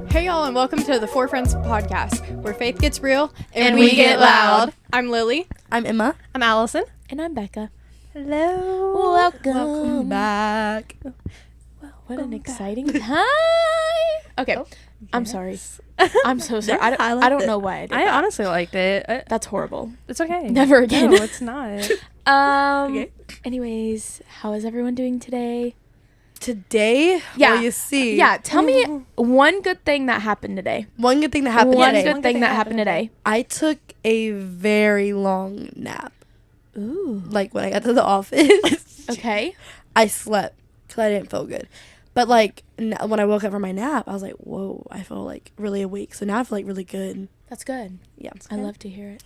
Hey y'all, and welcome to the Four Friends podcast, where faith gets real and we get loud. I'm Lily. I'm Emma. I'm Allison. And I'm Becca. Hello. Welcome back. What an exciting time. Okay. Oh, I'm sorry. I'm so sorry. Yeah, I don't know why I did I that. honestly liked it. That's horrible. It's okay. Never again. No, it's not. Okay. Anyways, how is everyone doing today? Today, Yeah. well, you see. Yeah, tell me one good thing that happened today. One good thing that happened One today. good thing that happened today. I took a very long nap. Ooh. Like, when I got to the office. Okay. I slept because I didn't feel good. But, like, when I woke up from my nap, I was like, whoa, I feel, like, really awake. So now I feel, like, really good. That's good. Yeah. I love to hear it.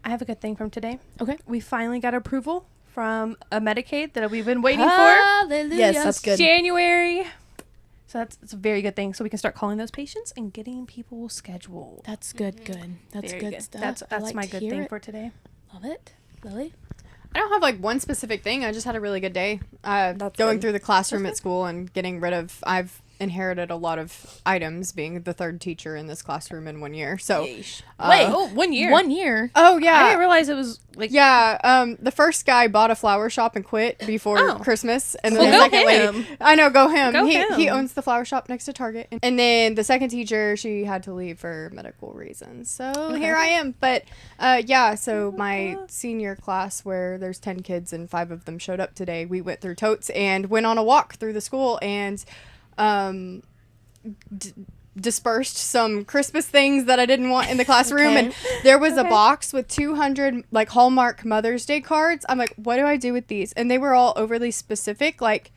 I have a good thing from today. Okay. We finally got approval from a Medicaid that we've been waiting Hallelujah. Yes, that's for. good. January. So it's a very good thing. So we can start calling those patients and getting people scheduled. That's good. That's Very good stuff. That's I like my to good hear thing it. for today. Love it. Lily? I don't have like one specific thing. I just had a really good day. That's Going good. through the classroom at school and getting rid of. I've inherited a lot of items, being the third teacher in this classroom in 1 year. So, Wait. Oh, 1 year. 1 year? oh I yeah, didn't realize it was like. yeah. The first guy bought a flower shop and quit before Oh. Christmas, and then Well, the go second lady. him. I know, go him. Go he him. owns the flower shop next to Target, and then the second teacher, she had to leave for medical reasons. So here I am. But yeah, so my senior class, where there's 10 kids and 5 of them showed up today, we went through totes and went on a walk through the school and dispersed some Christmas things that I didn't want in the classroom. Okay. And there was a box with 200 like Hallmark Mother's Day cards. I'm like, what do I do with these? And they were all overly specific, like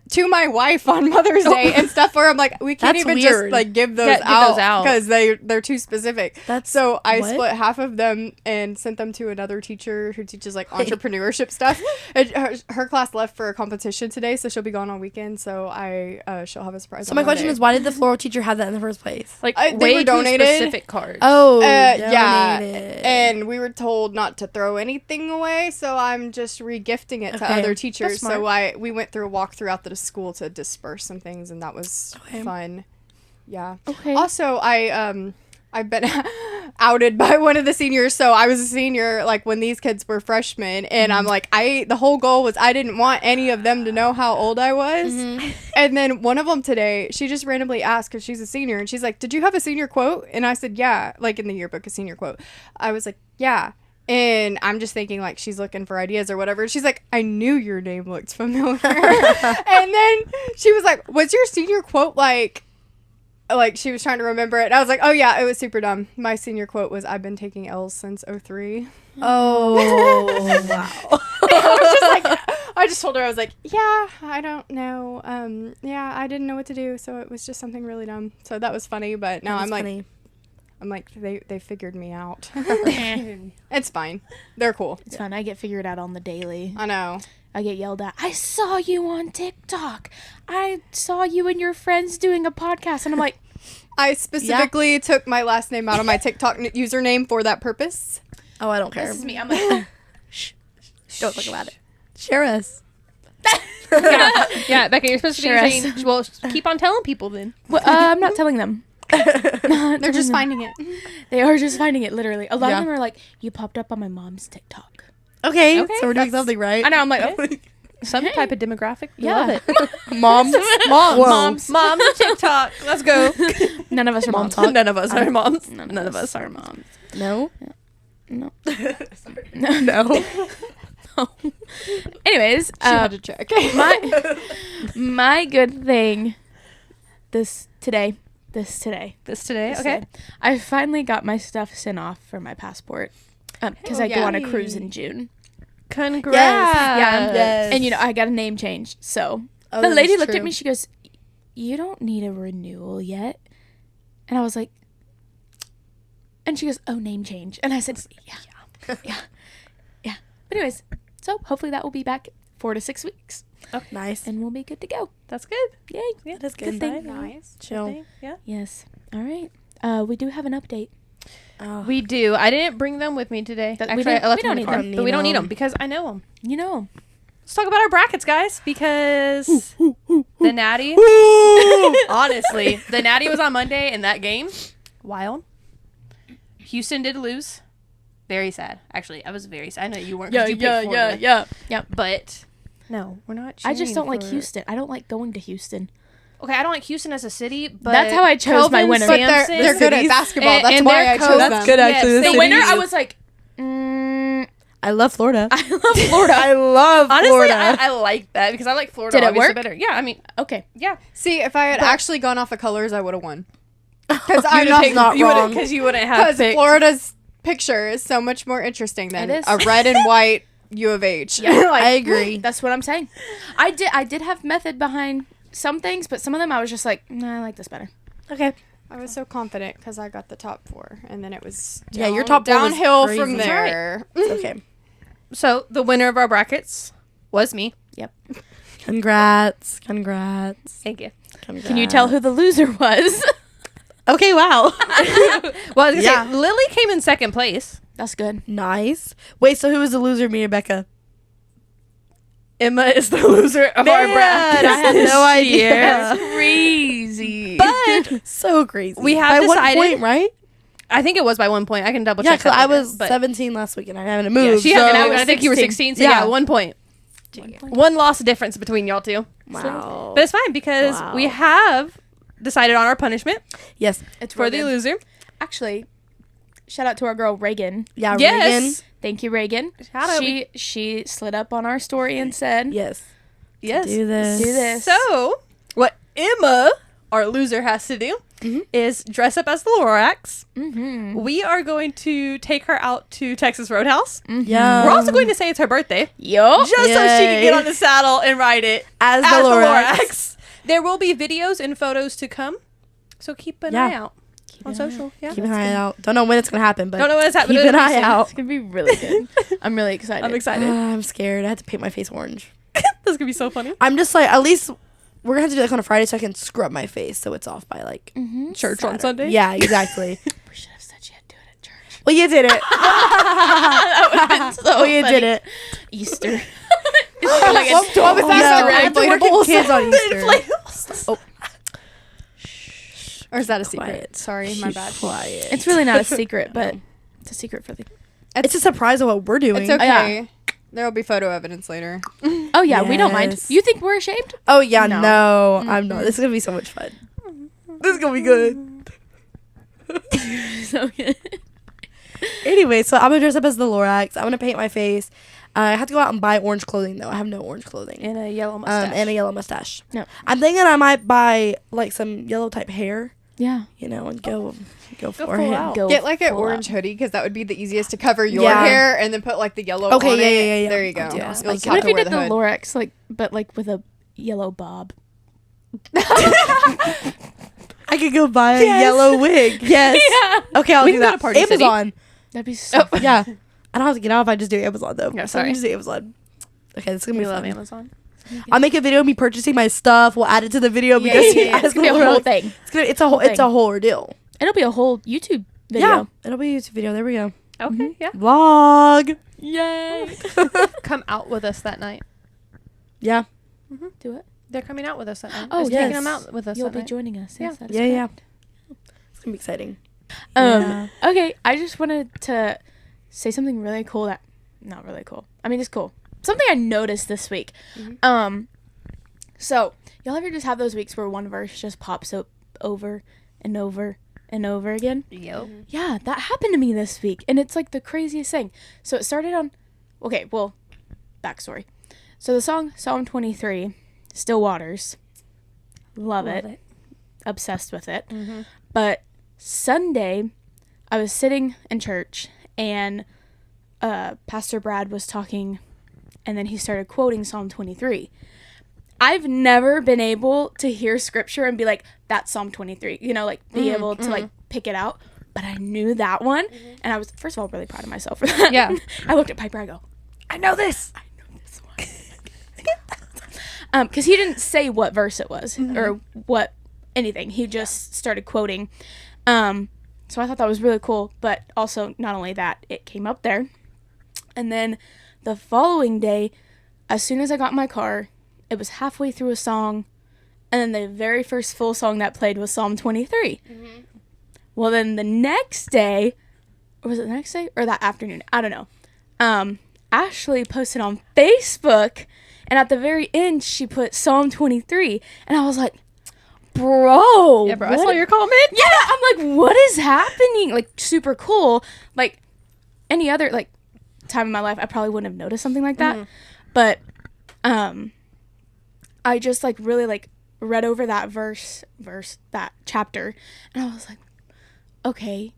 to my wife on Mother's Day and stuff, where I'm like, we can't That's even weird. just like give those Yeah, give those out. because they're too specific. That's So I what? split half of them and sent them to another teacher who teaches like entrepreneurship stuff. And her class left for a competition today, so she'll be gone on weekend. So she'll have a surprise. So on my question Monday. is, why did the floral teacher have that in the first place? Like they way were too donated. specific cards. Oh, yeah, donated. and we were told not to throw anything away, so I'm just regifting it to Okay, other that's teachers. smart. So we went through a walk throughout the school to disperse some things, and that was Okay. fun. Yeah. Okay. Also, I've been outed by one of the seniors. So I was a senior like when these kids were freshmen, and I'm like, the whole goal was I didn't want any of them to know how old I was. And then one of them today, she just randomly asked, because she's a senior, and she's like, did you have a senior quote? And I said, yeah, like in the yearbook, a senior quote. I was like, yeah. And I'm just thinking like she's looking for ideas or whatever. She's like, I knew your name looked familiar. And then she was like, what's your senior quote like she was trying to remember it. I was like, oh yeah, it was super dumb. My senior quote was, I've been taking L's since 03. Oh, wow. I just told her, I was like, yeah, I don't know. Yeah, I didn't know what to do. So it was just something really dumb. So that was funny. But now That's I'm funny. like, they figured me out. It's fine. They're cool. It's fun. I get figured out on the daily. I know. I get yelled at. I saw you on TikTok. I saw you and your friends doing a podcast. And I'm like, I specifically took my last name out of my TikTok username for that purpose. Oh, I don't care. this is me. I'm like, Don't talk about it. Share us. Yeah, Becca, you're supposed to Sure be is. saying, well, keep on telling people then. well, I'm not telling them. They're just finding it. They are just finding it, literally. A lot Yeah. of them are like, you popped up on my mom's TikTok. Okay, Okay, so we're doing that's- something right. I know. I'm like, oh, Some type of demographic. Yeah. Love it. Moms. Moms. Moms on TikTok. Let's go. none of us are moms. talk. None of us are moms. None None of us are moms. No. No. No. Anyways, She had to check. my good thing this today. This today. Okay. I finally got my stuff sent off for my passport because I go on a cruise in June. Congrats. Yeah. Yes. And I got a name change. So Oh, the that lady is looked at true. me. She goes, "You don't need a renewal yet." And I was like, and she goes, "Oh, name change." And I said, "Yeah." But anyways, so hopefully that will be back 4 to 6 weeks, Nice. and we'll be good to go. That's good. Yay! Yeah, That's Good good. thing. Nice. Chill. Yeah. Yes. All right. We do have an update. Oh. We do. I didn't bring them with me today. That- we Actually, don't- I left we them don't in the need car, them. but we don't need Need 'em. them because I know them. You know. Let's talk about our brackets, guys, because The Natty. Honestly, the Natty was on Monday, and that game, wild. Houston did lose. Very sad. Actually, I was very sad. I know you weren't. 'Cause you picked Florida. Yeah. But no, we're not. I just don't like for- Houston. I don't like going to Houston. Okay, I don't like Houston as a city, but That's how I chose my winner. But they're good at basketball. and- That's and why their I chose coach- them. That's good, actually. Yes, The The winner, city. I was like, I love Florida. I love Florida. I love Honestly, Florida. I like that because I like Florida. Did it obviously work? better? Yeah, I mean, Okay. yeah. See, if I had actually gone off of colors, I would have won. Because I'm That's not wrong. Because you wouldn't have Because picked. Florida's picture is so much more interesting than It is. a red and white U of H. Yeah. Like, I agree. That's what I'm saying. I did have method behind some things, but some of them I was just like, nah, I like this better. Okay. I was so confident because I got the top 4, and then it was Yeah, your top 4 was downhill crazy. from That's there. It's okay. So the winner of our brackets was me. Congrats. Thank you. Can you tell who the loser was? Okay, wow. Well, I was gonna Yeah. say, Lily came in second place. That's good. Nice. Wait, so who was the loser, me or Becca? Emma is the loser of our Man, bracket. I had no idea. That's crazy. But So crazy. We have By decided- 1 point, right? I think it was by 1 point. I can double Yeah, check. because that I later, was but- 17 last week and I haven't Yeah, moved. she so had, I and was I think you were 16. So Yeah. yeah, 1 point. Point. One loss difference between y'all two. Wow. But it's fine because Wow. we have decided on our punishment Yes. It's for real the good. loser. Actually, shout out to our girl Reagan. Yeah, Yes. Thank you, Reagan. Shout out. She slid up on our story and said, Reagan. Yes. Yes. Do this. "Do this." So, what Emma, our loser, has to do Mhm. is dress up as the Lorax. Mm-hmm. We are going to take her out to Texas Roadhouse. Yeah. We're also going to say it's her birthday, Yup. just so she can Yay. get on the saddle and ride it as as the the Lorax. Lorax. There will be videos and photos to come, so keep an Yeah. eye out on social. Yeah, Keep an eye out. Don't know when it's gonna happen, but Don't know when it's happening. keep an It'll be eye soon. out. It's gonna be really good. I'm really excited. I'm excited. I'm scared. I had to paint my face orange. This is gonna be so funny. I'm just like, at least we're gonna have to do like on a Friday so I can scrub my face so it's off by like Mm-hmm. Church on Saturday. Sunday. Yeah, exactly. We should have said she had to do it at church. Well, you did it. That would have been so Oh, you funny. did it. Easter. What was that? I have to work with Inflatables? kids on Easter. Or is that a secret? Quiet. Sorry, my bad. Quiet. It's really not a secret, but it's a secret for the. It's a surprise of what we're doing. It's okay. Yeah. There will be photo evidence later. Oh yeah, we don't mind. Yes. You think we're ashamed? Oh yeah, No. no, I'm not. This is gonna be so much fun. This is gonna be good. So good. Anyway, so I'm gonna dress up as the Lorax. I'm gonna paint my face. I have to go out and buy orange clothing though. I have no orange clothing. And a yellow mustache. And a yellow mustache. No. I'm thinking I might buy like some yellow type hair, Yeah. you know, and go for full it. out. Go Get like an full orange out. hoodie because that would be the easiest to cover your Yeah. hair, and then put like the yellow Okay, on yeah, it. yeah. There you go. I'll do that. You'll just What have What if to you wear did the the hood. Lorax but with a yellow bob? I could go buy a Yes. yellow wig. Yes. Yeah. Okay, I'll We do can go that. to Party City. Amazon. That'd be so. fun. Yeah. I don't have to get out if I just do Amazon though. Yeah, So I sorry. can just do Amazon. Okay, this is gonna We be love fun. Amazon. I'll make a video of me purchasing my stuff. We'll add it to the video Yeah, because yeah, yeah. It's gonna be a whole thing. It's a whole ordeal. It'll be a whole YouTube video. Yeah, it'll be a YouTube video. There we go. Okay, yeah. Vlog. Yay! Come out with us that night. Yeah. Do it. They're coming out with us that night. Oh, Just yes. taking them out with us You'll that be night. joining us. Yeah. Yes, that is Yeah, yeah. correct. It's gonna be exciting. Okay, I just wanted to say something really cool that not really cool. I mean, it's cool. Something I noticed this week. So y'all ever just have those weeks where one verse just pops up over and over and over again? Yep. Yeah, that happened to me this week, and it's like the craziest thing. So it started on, okay, well, backstory. So the song Psalm 23, Still Waters, love it. Obsessed with it. But Sunday, I was sitting in church, and Pastor Brad was talking, and then he started quoting Psalm 23. I've never been able to hear scripture and be like, that's Psalm 23, you know, like be able to like pick it out. But I knew that one, and I was, first of all, really proud of myself for that. Yeah. I looked at Piper, I go, I know this. I know this one. Because he didn't say what verse it was or what anything. He just started quoting. So I thought that was really cool. But also, not only that, it came up there. And then the following day, as soon as I got in my car, it was halfway through a song, And then the very first full song that played was Psalm 23. Well, then the next day, or was it the next day or that afternoon? I don't know. Ashley posted on Facebook, and at the very end, she put Psalm 23. And I was like, bro. Yeah, bro, I saw your comment. Yeah, I'm like, what is happening? Like, super cool. Like, any other, like, time in my life, I probably wouldn't have noticed something like that. But, I just, like, really, like, read over that that chapter, and I was like, okay,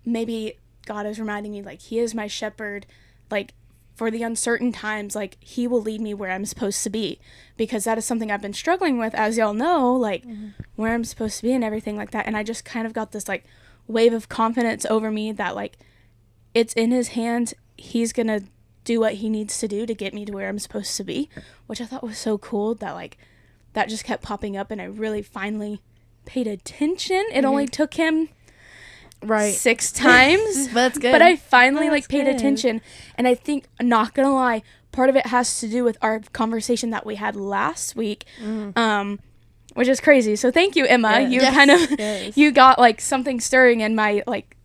maybe God is reminding me, like, he is my shepherd, like, for the uncertain times, like, he will lead me where I'm supposed to be, because that is something I've been struggling with, as y'all know, like, where I'm supposed to be and everything like that. And I just kind of got this, like, wave of confidence over me that, like, it's in his hands. He's gonna do what he needs to do to get me to where I'm supposed to be, which I thought was so cool that, like, that just kept popping up, and I really finally paid attention. It only took him 6 times. But that's good. But I finally paid attention. And I think, not gonna lie, part of it has to do with our conversation that we had last week, which is crazy. So thank you, Emma. Yes. You kind of you got, like, something stirring in my, like,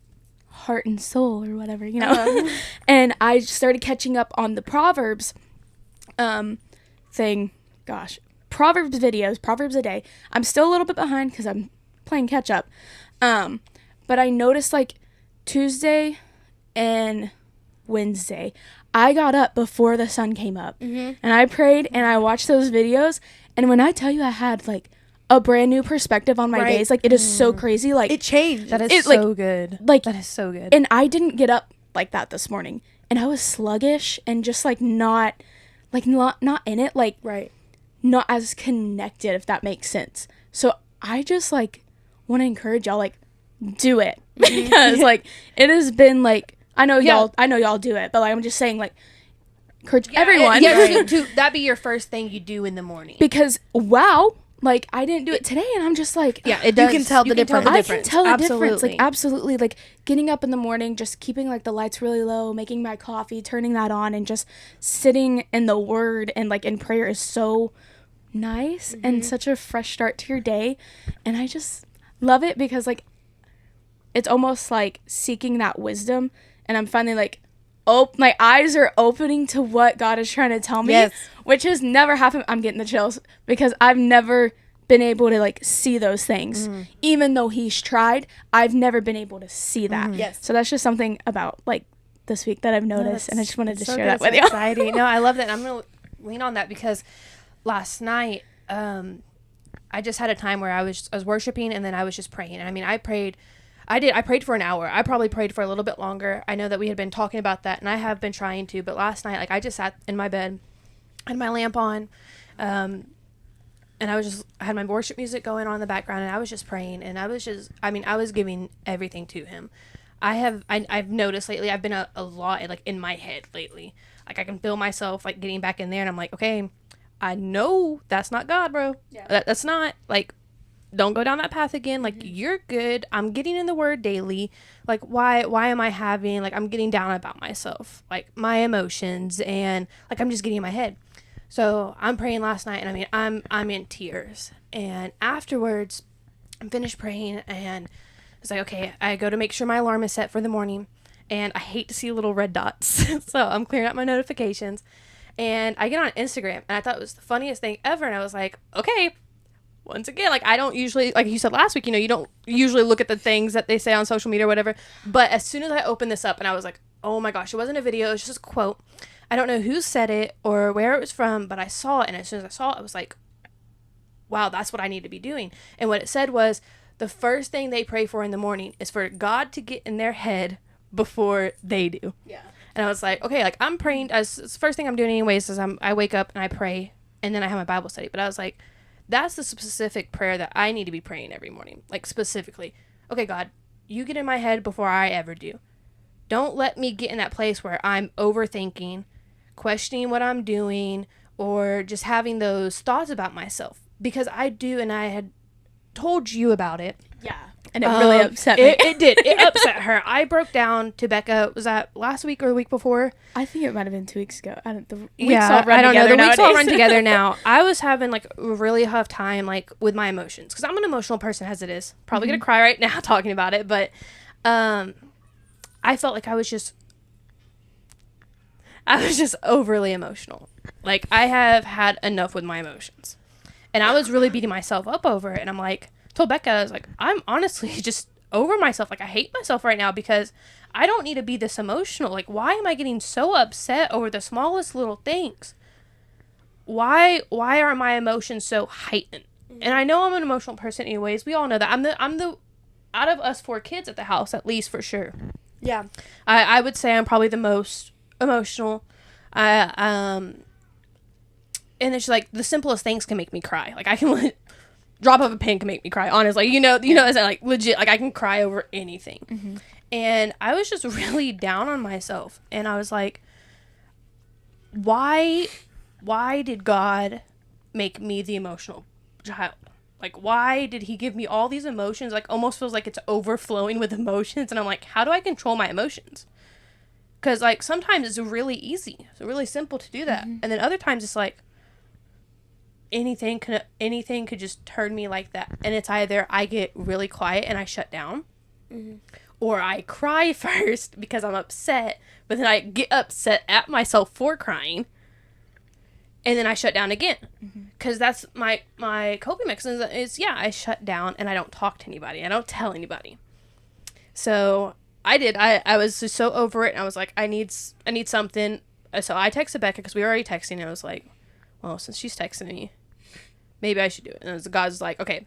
heart and soul or whatever, you know. And I started catching up on the Proverbs thing. Gosh, Proverbs videos, Proverbs a day. I'm still a little bit behind because I'm playing catch up. But I noticed, like, Tuesday and Wednesday, I got up before the sun came up. And I prayed and I watched those videos. And when I tell you I had, like, a brand new perspective on my days, like, it is so crazy. Like, it changed. That is so good. Like, that is so good. And I didn't get up like that this morning. And I was sluggish and just, like, not in it. Like, not as connected, if that makes sense. So I just, like, want to encourage y'all, like, do it, because like, it has been, like, I know y'all do it, but, like, I'm just saying, like, encourage everyone. To that be your first thing you do in the morning, because wow, like, I didn't do it today, and I'm just like, it does. You can tell the difference. I can tell the difference, like, absolutely, like, getting up in the morning, just keeping, like, the lights really low, making my coffee, turning that on, and just sitting in the Word and, like, in prayer is so nice and such a fresh start to your day. And I just love it, because, like, it's almost like seeking that wisdom, and I'm finally, like, my eyes are opening to what God is trying to tell me, which has never happened. I'm getting the chills, because I've never been able to, like, see those things. Even though he's tried, I've never been able to see that. So that's just something about, like, this week that I've noticed, and I just wanted to share that with you. Exciting. No, I love that. I'm going to lean on that, because last night, I just had a time where I was worshiping, and then I was just praying. And I mean, I prayed for an hour. I probably prayed for a little bit longer. I know that we had been talking about that, and I have been trying to, but last night, like, I just sat in my bed, had my lamp on, and I had my worship music going on in the background, and I was just praying, and I was giving everything to him. I've noticed lately, I've been a lot, like, in my head lately. Like, I can feel myself, like, getting back in there, and I'm like, okay, I know that's not God, bro. That's not, like, don't go down that path again. Like, you're good. I'm getting in the Word daily. Like, why am I having, like, I'm getting down about myself, like, my emotions, and, like, I'm just getting in my head. So I'm praying last night, and I mean, I'm in tears. And afterwards, I'm finished praying, and it's like, okay, I go to make sure my alarm is set for the morning, and I hate to see little red dots. So I'm clearing out my notifications, and I get on Instagram, and I thought it was the funniest thing ever. And I was like, okay, once again, like, I don't usually, like you said last week, you know, you don't usually look at the things that they say on social media or whatever. But as soon as I opened this up, and I was like, oh my gosh, it wasn't a video, it was just a quote. I don't know who said it or where it was from, but I saw it. And as soon as I saw it, I was like, wow, that's what I need to be doing. And what it said was, the first thing they pray for in the morning is for God to get in their head before they do. Yeah. And I was like, okay, like, I'm praying, as the first thing I'm doing anyways is I wake up and I pray, and then I have my Bible study. But I was like, that's the specific prayer that I need to be praying every morning. Like, specifically, okay, God, you get in my head before I ever do. Don't let me get in that place where I'm overthinking, questioning what I'm doing, or just having those thoughts about myself. Because I do, and I had told you about it. Yeah. And it really upset me. It did. It upset her. I broke down to Becca. Was that last week or the week before? I think it might have been 2 weeks ago. I don't know. The weeks all run together now. I was having like a really tough time like with my emotions because I'm an emotional person as it is. Probably gonna cry right now talking about it, but I felt like I was just overly emotional. Like I have had enough with my emotions, and I was really beating myself up over it. And I'm like, told Becca, I was like, I'm honestly just over myself. Like I hate myself right now because I don't need to be this emotional. Like why am I getting so upset over the smallest little things? Why are my emotions so heightened? And I know I'm an emotional person anyways. We all know that. I'm the out of us 4 kids at the house, at least for sure. Yeah. I would say I'm probably the most emotional. And it's like the simplest things can make me cry. Like I can drop of a pin can make me cry. Honestly, you know, is that like legit? Like I can cry over anything. Mm-hmm. And I was just really down on myself, and I was like, why did God make me the emotional child? Like, why did he give me all these emotions? Like, almost feels like it's overflowing with emotions. And I'm like, how do I control my emotions? Because, like, sometimes it's really easy. It's really simple to do that. Mm-hmm. And then other times it's like, anything could just turn me like that. And it's either I get really quiet and I shut down. Mm-hmm. Or I cry first because I'm upset. But then I get upset at myself for crying. And then I shut down again. Because that's my coping mechanism is, I shut down and I don't talk to anybody. I don't tell anybody. So I did. I was just so over it. And I was like, I need something. So I texted Becca because we were already texting. And I was like, well, since she's texting me, maybe I should do it. And the guy's like, okay,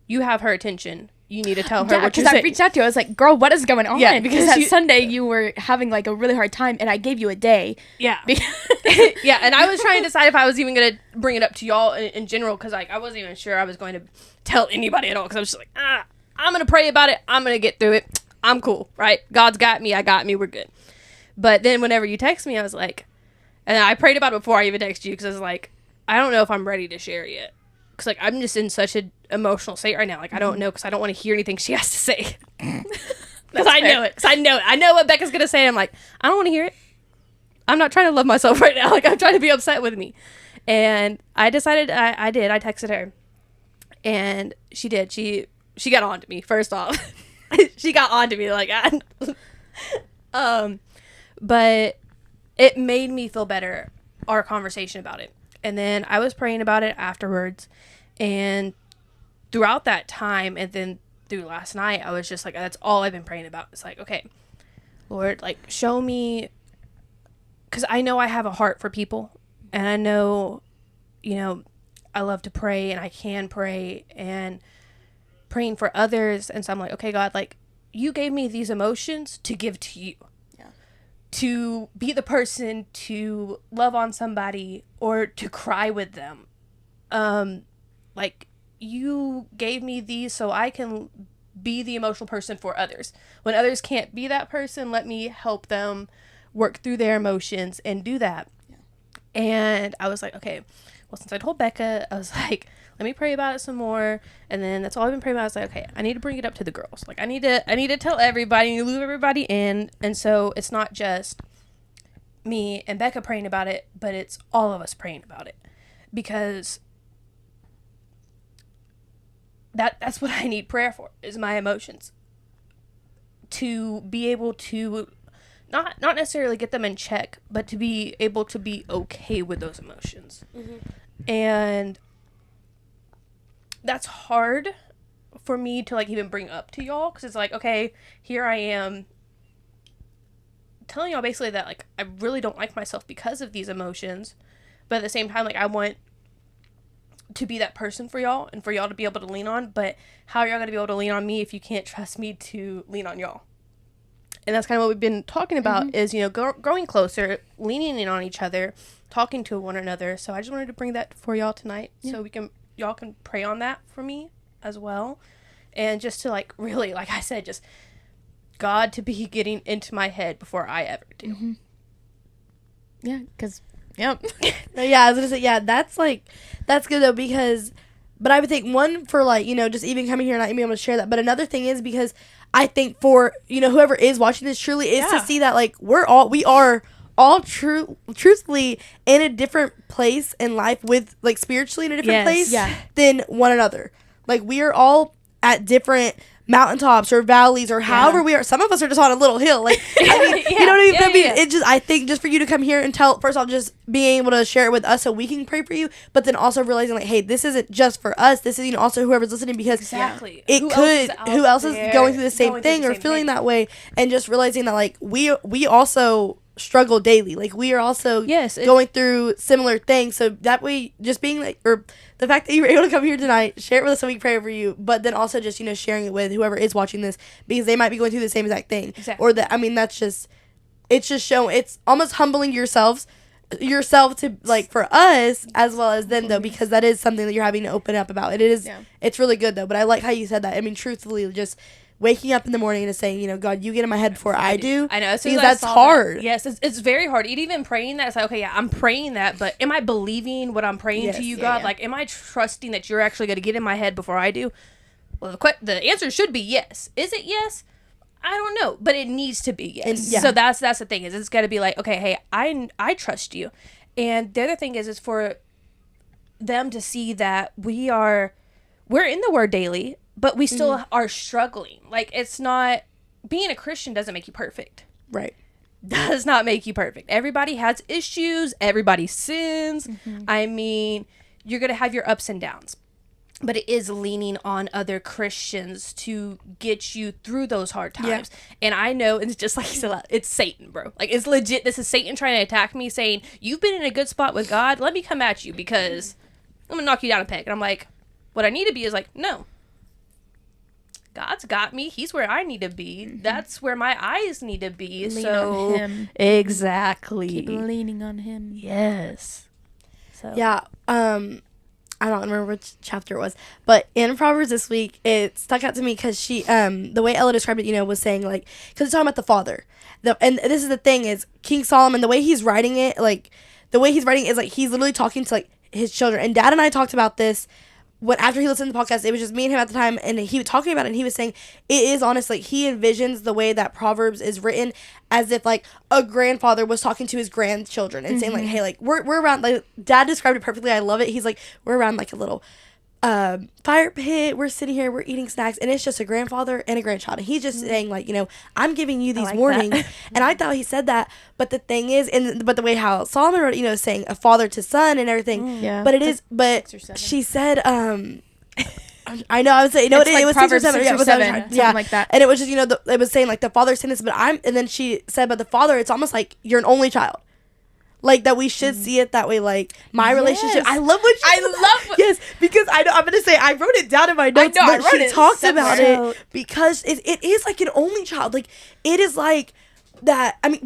you have her attention. You need to tell her what you're saying. I reached out to you. I was like, girl, what is going on? Yeah, because that Sunday you were having like a really hard time and I gave you a day. Yeah. Yeah, and I was trying to decide if I was even going to bring it up to y'all in general because like I wasn't even sure I was going to tell anybody at all because I was just like, I'm going to pray about it. I'm going to get through it. I'm cool, right? God's got me. I got me. We're good. But then whenever you text me, I was like, and I prayed about it before I even texted you because I was like, I don't know if I'm ready to share yet. Because, like, I'm just in such an emotional state right now. Like, I don't know because I don't want to hear anything she has to say. Because I know it. Because I know it. I know what Becca's going to say. And I'm like, I don't want to hear it. I'm not trying to love myself right now. Like, I'm trying to be upset with me. And I decided I did. I texted her. And she did. She got on to me, first off. She got on to me. Like, but it made me feel better, our conversation about it. And then I was praying about it afterwards. And throughout that time, and then through last night, I was just like, that's all I've been praying about. It's like, okay, Lord, like, show me. Because I know I have a heart for people. And I know, I love to pray and I can pray and praying for others. And so I'm like, okay, God, like, you gave me these emotions to give to you. To be the person to love on somebody or to cry with them. Like, you gave me these so I can be the emotional person for others. When others can't be that person, let me help them work through their emotions and do that. Yeah. And I was like, okay, well, since I told Becca, I was like, let me pray about it some more. And then that's all I've been praying about. I was like, okay, I need to bring it up to the girls. Like, I need to tell everybody, I need to loop everybody in. And so it's not just me and Becca praying about it, but it's all of us praying about it. Because that's what I need prayer for, is my emotions. To be able to not necessarily get them in check, but to be able to be okay with those emotions. Mm-hmm. And that's hard for me to like even bring up to y'all, because it's like, okay, here I am telling y'all basically that like I really don't like myself because of these emotions, but at the same time, like, I want to be that person for y'all and for y'all to be able to lean on. But how are y'all gonna be able to lean on me if you can't trust me to lean on y'all? And that's kind of what we've been talking about, is, growing closer, leaning in on each other, talking to one another. So I just wanted to bring that for y'all tonight, so y'all can pray on that for me as well. And just to, like, really, like I said, just God to be getting into my head before I ever do. Mm-hmm. Yeah, because, yep. Yeah, I was going to say, that's good, though, because But I would think one for like, just even coming here and not being able to share that. But another thing is because I think for, whoever is watching this truly is to see that like we are all truthfully in a different place in life with like spiritually in a different place than one another. Like we are all at different mountaintops or valleys or however we are. Some of us are just on a little hill. Like, I mean, you know what I mean? It just, I think just for you to come here and tell, first off, just being able to share it with us so we can pray for you, but then also realizing like, hey, this isn't just for us. This is, also whoever's listening, because who else is going through the same thing or feeling that way, and just realizing that like we also struggle daily. Like we are also going through similar things. So that way, just being like, or the fact that you were able to come here tonight, share it with us so we can pray over you, but then also just, sharing it with whoever is watching this, because they might be going through the same exact thing. Exactly. Or that, I mean, it's just showing, it's almost humbling yourself to like for us as well as them though, because that is something that you're having to open up about. It's really good though. But I like how you said that. I mean, truthfully, just waking up in the morning and saying, God, you get in my head before I do. I know. As soon because as that's hard. That, yes, it's very hard. Even praying that, it's like, okay, yeah, I'm praying that, but am I believing what I'm praying to you, God? Like, am I trusting that you're actually going to get in my head before I do? Well, the answer should be yes. Is it yes? I don't know, but it needs to be yes. So that's the thing, is it's got to be like, okay, hey, I trust you. And the other thing is for them to see that we're in the Word daily, but we still are struggling. Like, it's not, being a Christian doesn't make you perfect. Right. Does not make you perfect. Everybody has issues. Everybody sins. I mean, you're going to have your ups and downs. But it is leaning on other Christians to get you through those hard times. Yeah. And I know, it's just like you said, it's Satan, bro. Like, it's legit. This is Satan trying to attack me, saying, you've been in a good spot with God. Let me come at you because I'm going to knock you down a peg. And I'm like, what I need to be is like, no. God's got me. He's where I need to be. That's where my eyes need to be. Lean on him. Exactly. Keep leaning on him. Yes. So yeah. I don't remember which chapter it was, but in Proverbs this week, it stuck out to me because she, the way Ella described it, was saying like, because it's talking about the father. And this is the thing is King Solomon, the way he's writing it, like the way he's writing it is like he's literally talking to like his children. And Dad and I talked about this. When after he listened to the podcast, it was just me and him at the time, and he was talking about it, and he was saying it is honest, like he envisions the way that Proverbs is written as if like a grandfather was talking to his grandchildren and saying like, hey, like we're around, like Dad described it perfectly. I love it. He's like, we're around like a little fire pit, we're sitting here, we're eating snacks, and it's just a grandfather and a grandchild, and he's just saying like, I'm giving you these warnings. And I thought he said that, but the thing is, but the way how Solomon wrote it, saying a father to son and everything, but it is, but she said I know, I was saying, like it was Proverbs 6 or 7, 6 or 7, something like that. And it was just, it was saying like the father saying this, but and then she said, but the father, it's almost like you're an only child. Like that we should see it that way. Like my relationship. I love what yes, because I'm gonna say I wrote it down in my notes. I know, but she talks about it because it is like an only child. Like it is like that. I mean,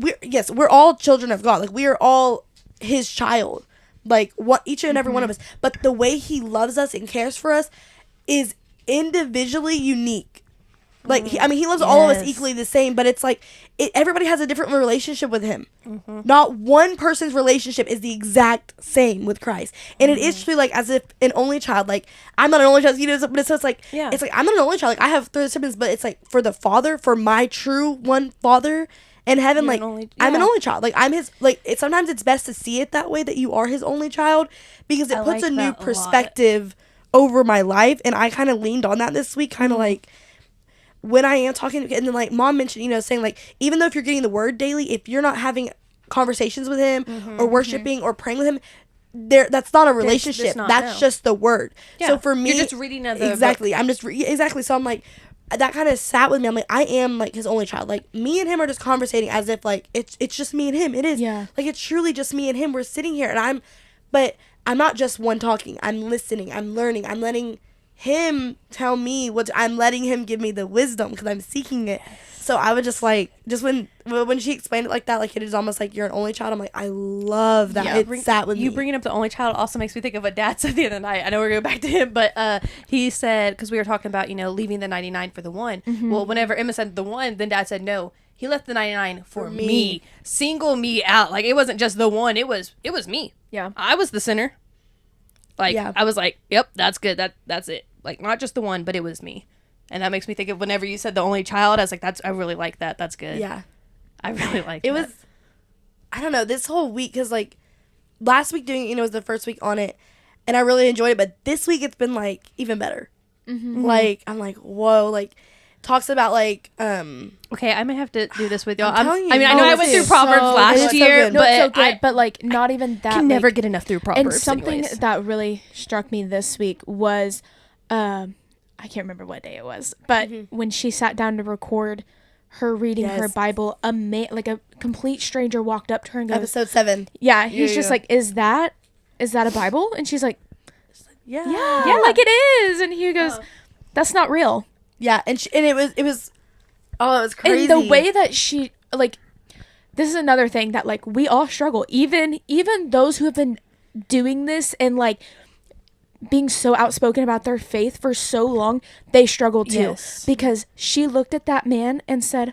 we're all children of God. Like we are all His child. Like what each and every one of us. But the way He loves us and cares for us is individually unique. Like he loves all of us equally the same, but it's like everybody has a different relationship with Him. Not one person's relationship is the exact same with Christ, and it is truly like as if an only child. Like I'm not an only child, but it's like it's like I'm not an only child. Like I have 3 siblings, but it's like for the Father, for my true one Father in heaven, I'm an only child. Like I'm His. Like sometimes it's best to see it that way, that you are His only child, because it puts a new perspective over my life, and I kind of leaned on that this week, kind of like. When I am talking, and then like Mom mentioned, saying like, even though if you're getting the Word daily, if you're not having conversations with Him or worshiping or praying with Him, that's not a relationship. That's just the Word. Yeah. So for me, you're just reading the exactly. Book. I'm just exactly. So I'm like, that kind of sat with me. I'm like, I am like His only child. Like me and Him are just conversating as if like it's just me and Him. It is. Yeah. Like it's truly just me and Him. We're sitting here, and but I'm not just one talking. I'm listening. I'm learning. I'm letting Him tell me what I'm letting Him give me the wisdom because I'm seeking it. So I would just like when she explained it like that, like it is almost like you're an only child. I'm like, I love that. It sat with me. You bringing up the only child also makes me think of what Dad said the other night. I know we're going back to him, but he said, because we were talking about leaving the 99 for the one. Well, whenever Emma said the one, then Dad said no. He left the 99 for me. Single me out. Like it wasn't just the one. It was me. Yeah, I was the sinner. Like, Yeah. I was like, yep, that's good. That's it. Like, not just the one, but it was me. And that makes me think of whenever you said the only child, I was like, I really like that. That's good. Yeah. I really like It that. was, I don't know, this whole week, because, like, last week doing it, was the first week on it, and I really enjoyed it, but this week it's been, like, even better. Like, I'm like, whoa, like, talks about, like, Okay, I may have to do this with y'all. I'm telling you, I mean, I know I went through Proverbs it last was so year, good. No, it's so but good, I but like not even that. can never like, get enough through Proverbs. And something anyways. that really struck me this week was, I can't remember what day it was, but when she sat down to record her reading her Yes. Bible, like a complete stranger walked up to her and goes, episode 7. "Yeah," he's Yeah, just yeah. like, "Is that a Bible?" And she's like, Yeah. "Yeah, like it is." And he goes, "That's not real." Yeah, and it was, oh, it was crazy. And the way that she, like, this is another thing that, like, we all struggle. Even those who have been doing this and, like, being so outspoken about their faith for so long, they struggle too. Yes. Because she looked at that man and said,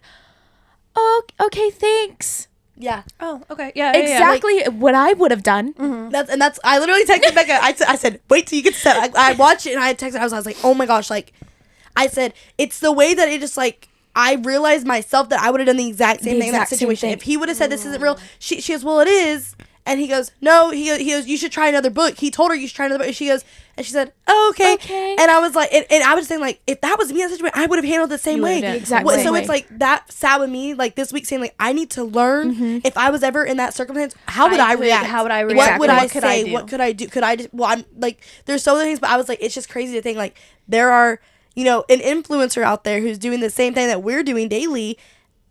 "Oh, okay, thanks." Yeah. Oh, okay. Yeah. Exactly what I would have done. That's I literally texted Becca. I said, wait till you get to set. I watched it and I texted. I was like, oh my gosh, like, I said, it's the way that it just, like, I realized myself that I would have done the exact same thing in that exact same situation. thing. If he would have said this isn't real, she goes, well, it is. And he goes, no. He goes, you should try another book. He told her you should try another book. And she said, oh, okay. Okay. And I was like, and I was saying, like, if that was me in that situation, I would have handled the same You way. would've done it. Exactly. So Same it's way. like that sat with me, like, this week, saying, like, I need to learn. If I was ever in that circumstance, how would I react? How would I What react? would What I could I say? do? What could I do? Could I just, well, I'm like, there's so many things, but I was like, it's just crazy to think, like, there are, you know, an influencer out there who's doing the same thing that we're doing daily,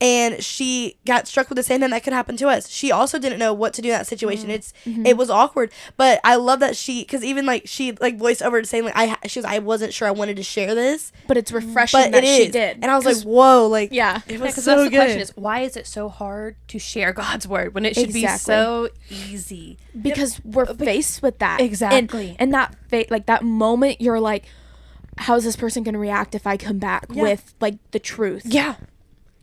and she got struck with the same thing that could happen to us. She also didn't know what to do in that situation. It was awkward, but I love that because even, like, she, like, voiced over saying, like, I wasn't sure I wanted to share this, But it's refreshing but that it she is. did. And I was like, whoa, like, yeah. it was Because so that's the good. question is, why is it so hard to share God's word when it should be Exactly. so easy? Because we're faced with that. Exactly. And that like that moment you're like, how's this person going to react if I come back with, like, the truth? Yeah.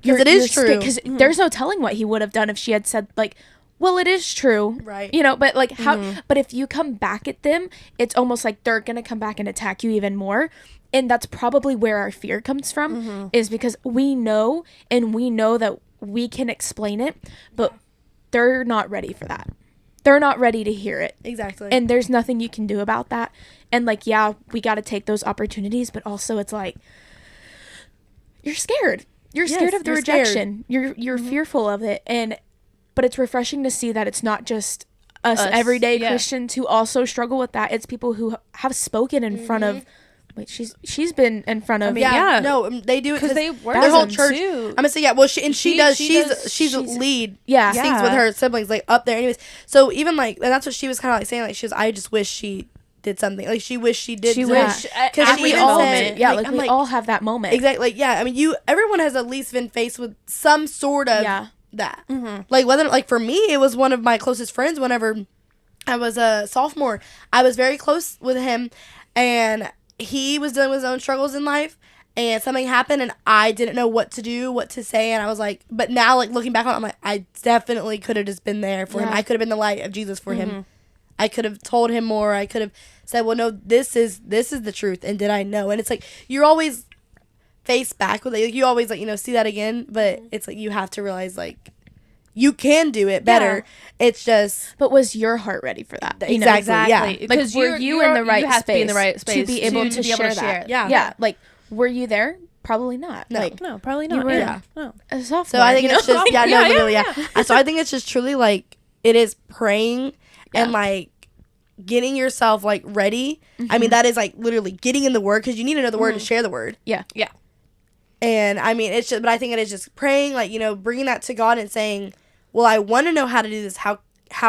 Because it is true. Because there's no telling what he would have done if she had said, like, well, it is true. Right. You know, but, like, how, but if you come back at them, it's almost like they're going to come back and attack you even more. And that's probably where our fear comes from, is because we know that we can explain it, but they're not ready for that. They're not ready to hear it. Exactly. And there's nothing you can do about that. And, like, yeah, we got to take those opportunities, but also it's like, you're scared. You're scared Yes, of the you're scared. rejection. You're fearful of it. But it's refreshing to see that it's not just us everyday yeah. Christians who also struggle with that. It's people who have spoken in front of, wait, she's been in front of, yeah, Yeah. no, they do it Because they work their whole them church. too. I'm gonna say, yeah. Well, she does. she's She's lead. Yeah. sings with Yeah. her siblings, like, up there. Anyways, so even, like, and that's what she was kind of like saying. Like, she was, I just wish she did something. Like, she wished she did. She something. wished- Because at she the even moment. said, yeah, like, like I'm we all have that moment. exactly. Like, yeah. I mean, everyone has at least been faced with some sort of that. Like, whether, like, for me, it was one of my closest friends. Whenever I was a sophomore, I was very close with him, and he was dealing with his own struggles in life, and something happened, and I didn't know what to do, what to say, and I was like, but now, like, looking back on it, I'm like, I definitely could have just been there for him. I could have been the light of Jesus for him. I could have told him more. I could have said, well, no, this is the truth, and did I know? And it's like, you're always face back with it. Like, you always, like, you know, see that again, but it's like, you have to realize, like, you can do it better. It's just, But was your heart ready for that? You know? Exactly, yeah. Like, Because were you in the right you have space to be in the right space to be able to share that? it. Yeah. Yeah. Like, were you there? Probably not. No. Like, No, probably You not. were- Yeah. No. a sophomore. so I think you it's know? just, yeah, no, Yeah, literally, yeah, yeah. So I think it's just truly, like, it is praying and, like, getting yourself, like, ready. I mean, that is, like, literally getting in the word, because you need to know the word to share the word. Yeah. Yeah. And I mean, it's just, but I think it is just praying, like, you know, bringing that to God and saying, well, I want to know how to do this. How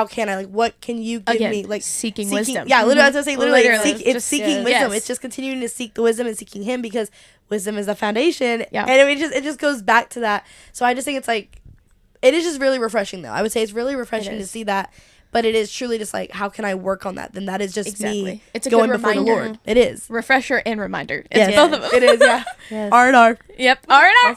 can I, like, what can you give Again, me? Like, seeking wisdom. Yeah, literally, I was going to say, literally, Literally, it's just, seeking wisdom. yes. It's just continuing to seek the wisdom and seeking him, because wisdom is the foundation. Yeah. And I mean, it just goes back to that. So I just think it's like, it is just really refreshing, though. I would say it's really refreshing to is. see that. But it is truly just like, how can I work on that? Then that is just Exactly. me It's a going good before the reminder. Lord. It is. Refresher and reminder. It's Yes. both of them. It is, yeah. Yes. R&R. Yep. R&R.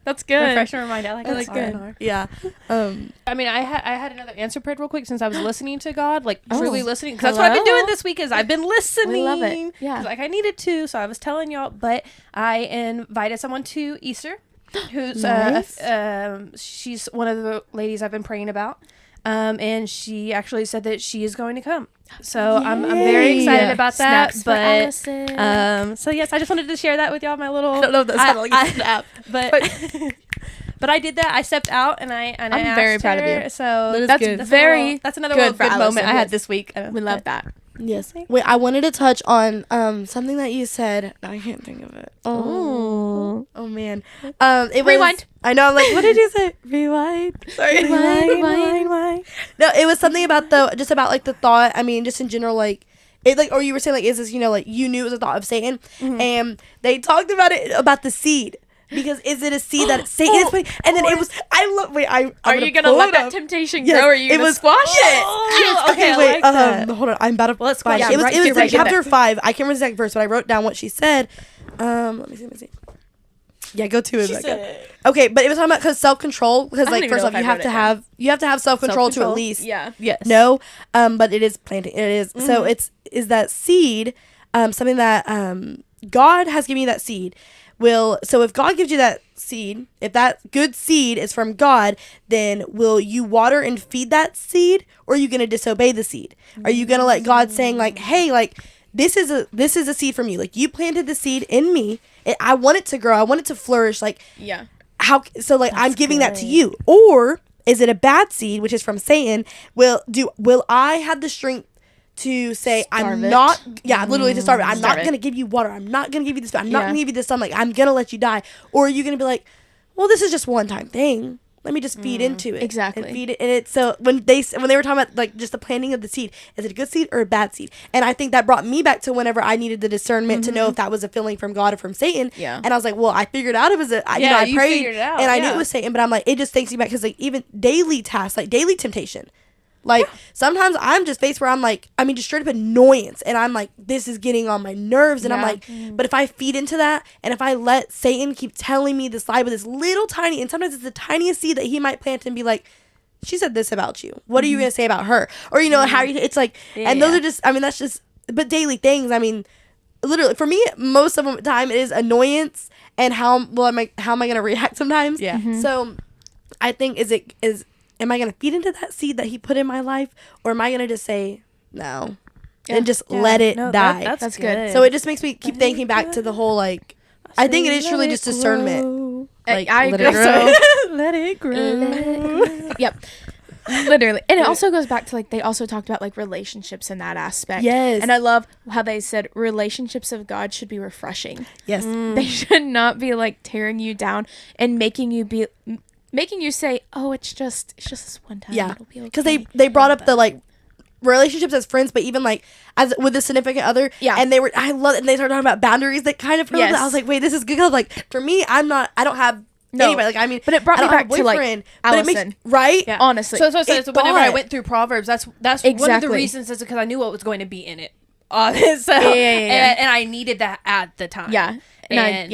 That's good. Refresh and remind. I like That's that. good. Yeah. I mean, I had another answer prayed real quick since I was listening to God, like truly listening. Because that's Hello? what I've been doing this week is I've been listening. We love it. Yeah. 'Cause, like I needed to, so I was telling y'all. But I invited someone to Easter, who's Nice. she's one of the ladies I've been praying about, and she actually said that she is going to come. So I'm very excited about that. Snaps for Allison. So yes, I just wanted to share that with y'all. My little I don't know if that sounded like a snap. but but I did that. I stepped out and I asked very proud of her, you. So That's good. that's another good little for good moment Allison, I had yes. this week. We love that. Yes. Wait, I wanted to touch on something that you said. I can't think of it. Oh man. It was, Rewind. I know. I'm like, what did you say? Rewind. Sorry. Rewind. No, it was something about like the thought. I mean, just in general, like it, like, or you were saying like, is this, like you knew it was a thought of Satan, and they talked about it about the seed. Because is it a seed that Satan is putting? And then it was, Are you gonna let that temptation grow, or are you gonna squash it? Yes. Okay, wait. Hold on. I'm about to. Let's find squash it. it. It was Right, in get right, get chapter 5. I can't remember the exact verse, but I wrote down what she said. Let me see. Yeah, go to it. Becca. Okay, but it was talking about because self-control. Because like first off, you have to have self-control to at least Yes. know. But it is planting. It is so is that seed something that God has given you that seed. So if God gives you that seed, if that good seed is from God, then will you water and feed that seed, or are you going to disobey the seed? Are you going to let God saying like, hey, like this is a seed from you, like you planted the seed in me, I want it to grow, I want it to flourish, like how, so like I'm giving that to you? Or is it a bad seed, which is from Satan? Will I have the strength to say literally to starve it. I'm not gonna give you water. I'm not gonna give you this. I'm not gonna give you this sunlight. I'm gonna let you die. Or are you gonna be like, well, this is just one time thing. Let me just feed into it. Exactly. And feed it. And it's so when they were talking about like just the planting of the seed, is it a good seed or a bad seed? And I think that brought me back to whenever I needed the discernment to know if that was a feeling from God or from Satan. Yeah. And I was like, well, I figured out it was I you prayed figured it out, and I knew it was Satan, but I'm like, it just takes me back because like even daily tasks, like daily temptation. Like, sometimes I'm just faced where I'm like, I mean, just straight up annoyance. And I'm like, this is getting on my nerves. And I'm like, but if I feed into that, and if I let Satan keep telling me this lie with this little tiny, and sometimes it's the tiniest seed that he might plant and be like, she said this about you. What are you going to say about her? Or, how you, it's like, and those are just, I mean, that's just, but daily things, I mean, literally, for me, most of the time it is annoyance and how am I going to react sometimes? Yeah. So, I think, am I going to feed into that seed that he put in my life? Or am I going to just say, no, and just let it die? That's good. So it just makes me keep thinking back to the whole, like, I think it is truly just discernment. Like, I let agree. it grow. Let it grow. Yep. Literally. And it also goes back to like they also talked about like relationships in that aspect. Yes. And I love how they said relationships of God should be refreshing. Yes. They should not be like tearing you down and making you say, "Oh, it's just this one time. Yeah. It'll be okay." Because they brought up the, like, relationships as friends, but even, like, as with a significant other. Yeah. And I love it. And they started talking about boundaries that kind of, Yes. I was like, wait, this is good. 'Cause, like, for me, I don't have anybody. Like, I mean, but it brought I me don't have back a to like boyfriend, but it Allison. makes, right? Yeah. Honestly. So whenever I went through Proverbs, that's one of the Exactly. reasons is because I knew what was going to be in it. So, Yeah. And I needed that at the time. Yeah. Yeah.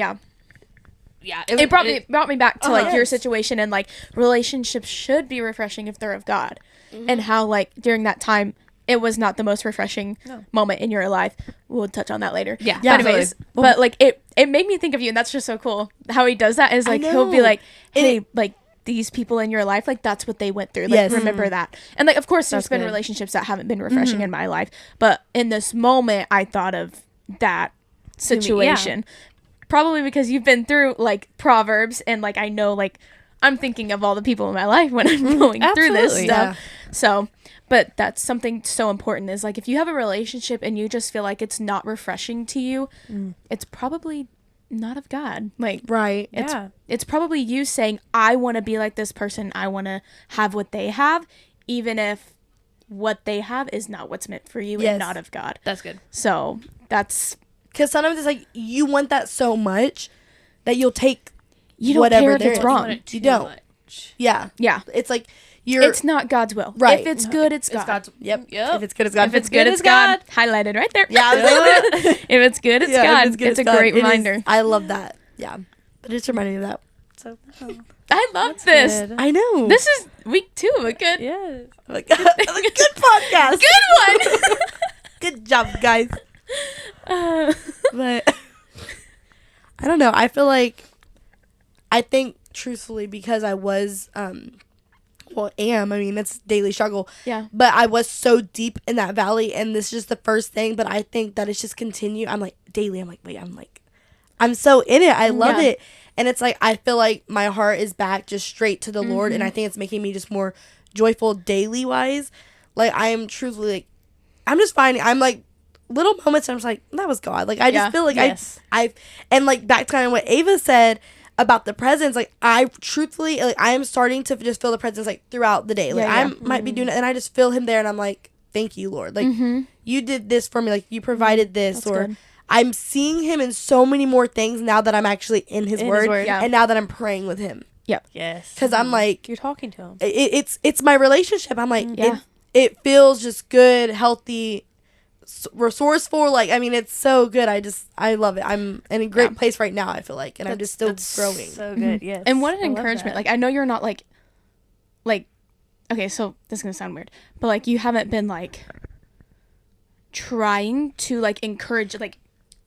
It brought me back to like your situation, and like relationships should be refreshing if they're of God, and how like during that time it was not the most refreshing moment in your life. We'll touch on that later. Yeah. But anyways, but like it made me think of you, and that's just so cool how he does that. Is like he'll be like, hey, like these people in your life, like that's what they went through. Like remember that. And like of course there's been relationships that haven't been refreshing in my life, but in this moment I thought of that situation. Probably because you've been through like Proverbs, and like I know like I'm thinking of all the people in my life when I'm going through this stuff. Yeah. So, but that's something so important is like if you have a relationship and you just feel like it's not refreshing to you, it's probably not of God. Like Right. it's probably you saying, I want to be like this person. I want to have what they have, even if what they have is not what's meant for you and not of God. That's good. So that's... Because sometimes it's like you want that so much that you'll take You don't whatever care if there it's is. wrong. You don't. Yeah. Yeah. It's like It's not God's will. Right. If it's good, it's God. God's. Yep. Yep. If it's good, it's God. If it's good, it's God. Highlighted right there. Yeah. If it's good, it's Yeah, God. if it's good, It's a God. great It is- reminder. I love that. Yeah. But it just reminded me of that. So I love this. good. I know. This is week 2 of a good, Yes. Like, a good podcast. good one. Good job, guys. But I don't know. I feel like I think truthfully because I was am. I mean, it's daily struggle. Yeah. But I was so deep in that valley, and this is just the first thing. But I think that it's just continue. I'm like daily. I'm so in it. I love Yeah. it, and it's like I feel like my heart is back just straight to the Lord, and I think it's making me just more joyful daily wise. Like I am truthfully like, I'm just finding. I'm like little moments. I'm just like that was God. Like I just feel like Yes. I and like back to kind of what Ava said about the presence, like I truthfully like I am starting to just feel the presence like throughout the day. Like Yeah, I yeah. might be doing it and I just feel him there and I'm like, thank you, Lord. Like you did this for me, like you provided this. That's or good. I'm seeing him in so many more things now that I'm actually in his word, yeah. and now that I'm praying with him. Yes. Because I'm like You're talking to him. it's my relationship. I'm like Yeah. it feels just good, healthy, resourceful. Like I mean, it's so good. I love it. I'm in a great place right now. I feel like, and I'm just still growing. So good. Yes. And what an I love encouragement. that. Like, I know you're not like, okay, so this is going to sound weird, but like, you haven't been like trying to like encourage, like,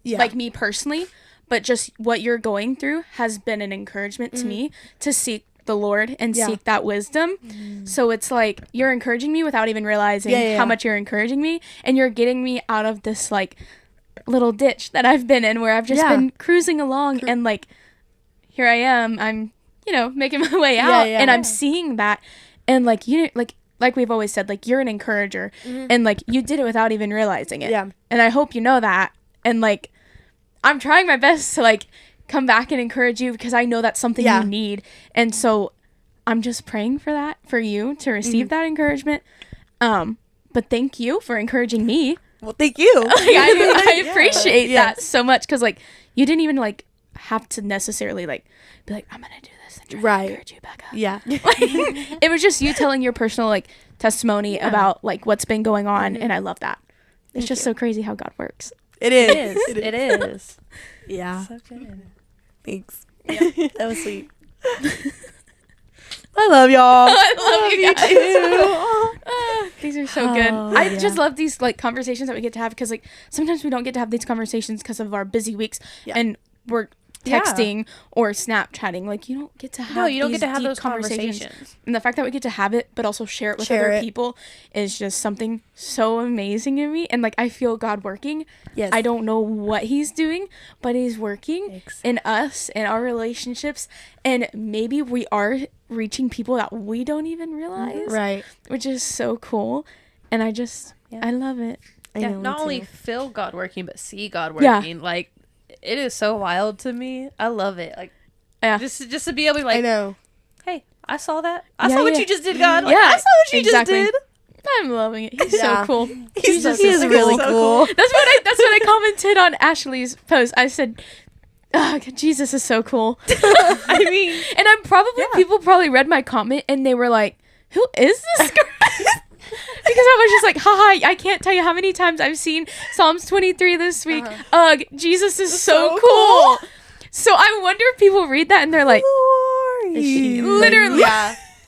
Yeah. like me personally, but just what you're going through has been an encouragement to me to seek the Lord and Yeah. seek that wisdom. So it's like you're encouraging me without even realizing how much you're encouraging me, and you're getting me out of this like little ditch that I've been in where I've just been cruising along and like here I am, I'm making my way out and I'm seeing that, and like like we've always said, like you're an encourager and like you did it without even realizing it. Yeah. And I hope you know that, and like I'm trying my best to like come back and encourage you because I know that's something you need. And so I'm just praying for that, for you to receive that encouragement. But thank you for encouraging me. Well, thank you. Like, I appreciate that so much because like you didn't even like have to necessarily like be like, I'm gonna do this and try to encourage you back up. Yeah. Like, it was just you telling your personal like testimony about like what's been going on, and I love that. It's just so crazy how God works. It is. It is. Yeah. So good. Thanks. That was sweet. I love y'all. I love you guys. These are so good. Oh, I just love these like conversations that we get to have because like sometimes we don't get to have these conversations because of our busy weeks and we're texting or Snapchatting. Like you don't get to have You don't get these to have deep those conversations. And the fact that we get to have it but also share it with other people is just something so amazing in me. And like I feel God working. Yes. I don't know what he's doing, but he's working in us and our relationships, and maybe we are reaching people that we don't even realize. Right. Which is so cool. And I just I love it. Not only feel God working, but see God working. Like it is so wild to me. I love it. Like just to be able to like, I know. hey, I saw that. I saw what you just did, God. Like, Yeah, I saw what you just did. I'm loving it. He's so cool. He is really cool. That's what I commented on Ashley's post. I said, oh, Jesus is so cool. I mean, and I'm probably people probably read my comment and they were like, who is this girl? Because I was just like, haha, I can't tell you how many times I've seen Psalms 23 this week. Ugh, Jesus is so cool. So I wonder if people read that and they're like, literally,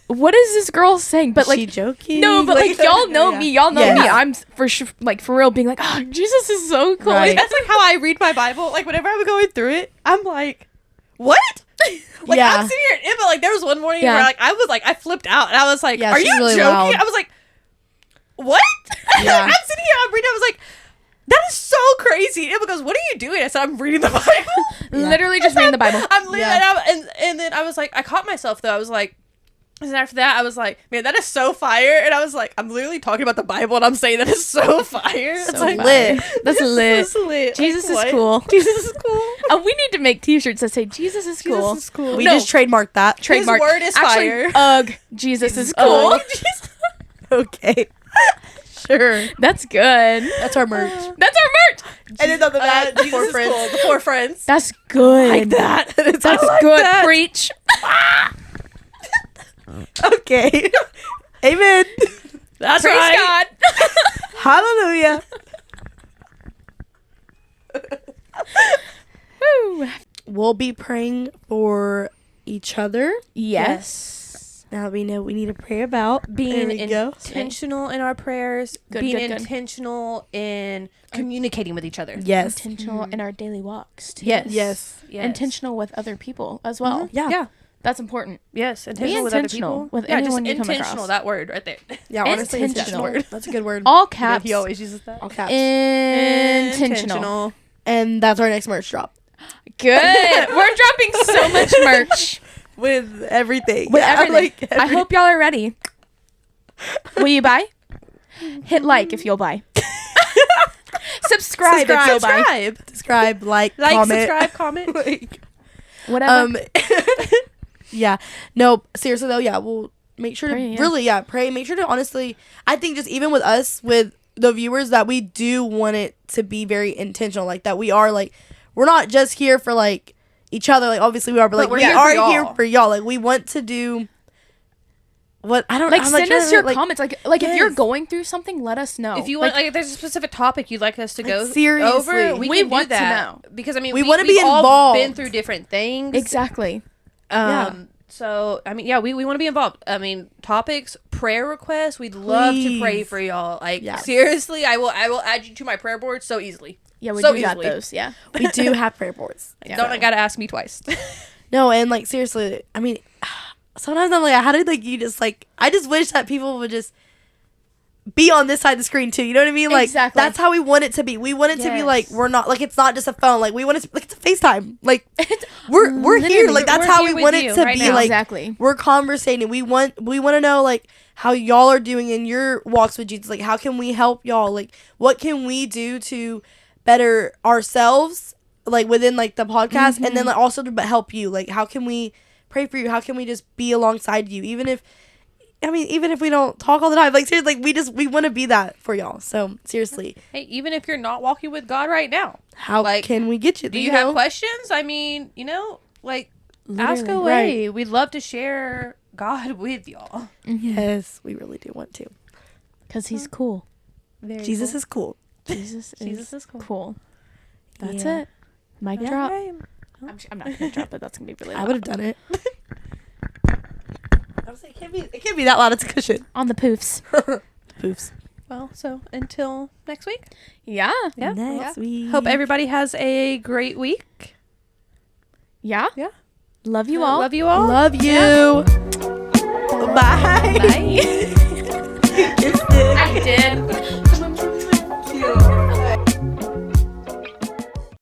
what is this girl saying? But like, she joking? No, but like y'all know me. Y'all know me. Yeah. I'm for sure, like for real, being like, oh, Jesus is so cool. Right. that's like how I read my Bible. Like whenever I'm going through it, I'm like, what? Like I'm sitting here, but like there was one morning where like I flipped out and I was like, are you really joking? loud. I was like, what? Yeah. I'm sitting here, I'm reading. I was like, that is so crazy. Emma goes, what are you doing? I said, I'm reading the Bible. Literally just reading the Bible. I'm literally, and then I was like, I caught myself though. I was like, and then after that, I was like, man, that is so fire. And I was like, I'm literally talking about the Bible and I'm saying that is so fire. That's It's like, lit. That's lit. That's lit. Jesus Like, is what? cool. Jesus is cool. We need to make T-shirts that say Jesus is cool. Jesus is cool. We just trademarked that. Trademark. His word is Actually, fire. Jesus is cool. Ugh. Jesus. Okay. Sure. That's good. That's our merch. That's our merch. And then on the back, Jesus is cool. The four friends. That's good. like that. That's like good. that. Preach. Okay. Amen. That's Praise right. God. Hallelujah. Woo. We'll be praying for each other. Yes. Now we know what we need to pray about. Being There we go. intentional in our prayers, being intentional in communicating with each other. Yes. Intentional in our daily walks. Too. Yes. Intentional with other people as well. Yeah. That's important. Yes, Be intentional with other people. with Yeah, just anyone you come intentional. across. That word right there. Yeah, honestly, it's Intentional. that word. That's a good word. All caps. He always uses that. All caps. Intentional. And that's our next merch drop. Good. We're dropping so much merch. With everything. With Yeah, everything. I hope y'all are ready. Will you buy? Hit like if you'll buy. Subscribe if you'll buy. Subscribe, comment. subscribe, comment. Whatever. Yeah. No, seriously though, yeah, we'll make sure Pray, to pray. Make sure to honestly, I think just even with us, with the viewers, that we do want it to be very intentional. Like that we are like, we're not just here for like each other. Like obviously we are, but like we are here for y'all. Like we want to do what I don't like I'm send us your comments. Like yes. if you're going through something, let us know. If you want, like if there's a specific topic you'd like us to go seriously. over, we can want do that. to know. Because I mean, we want to be we've all involved. been through different things. Exactly. So I mean, yeah, we want to be involved. I mean, topics, prayer requests. We'd love to pray for y'all. Like seriously, I will add you to my prayer board so easily. Yeah, we so do got easily. those. Yeah, We do have prayer boards. Don't gotta ask me twice. No, and like seriously, I mean, sometimes I'm like, how did like you just like? I just wish that people would just be on this side of the screen too. You know what I mean? Like Exactly. that's how we want it to be. We want it to be like we're not like it's not just a phone. Like we want it to, like it's a FaceTime. Like we're here. Like that's we're how here we want with it you to right be. now. Like exactly. we're conversating. We want to know like how y'all are doing in your walks with Jesus. Like how can we help y'all? Like what can we do to better ourselves? Like within like the podcast, and then like also to help you. Like how can we pray for you? How can we just be alongside you? Even if we don't talk all the time, like seriously, like we want to be that for y'all. So seriously, Hey, even if you're not walking with God right now, how can we get you? Do you have questions? I mean, like ask away. We'd love to share God with y'all. Yes, we really do want to. Because he's cool. Jesus is cool. Jesus is cool. That's Yeah. it. Mic drop. Okay. I'm not gonna drop it. That's gonna be really loud. I would have done it. I was like, it can't be that loud. It's a cushion. On the poofs. Poofs. Well, so until next week. Yeah. Yeah. Next week. Hope everybody has a great week. Yeah. Yeah. Love you all. Love you all. Love you. Bye. Bye.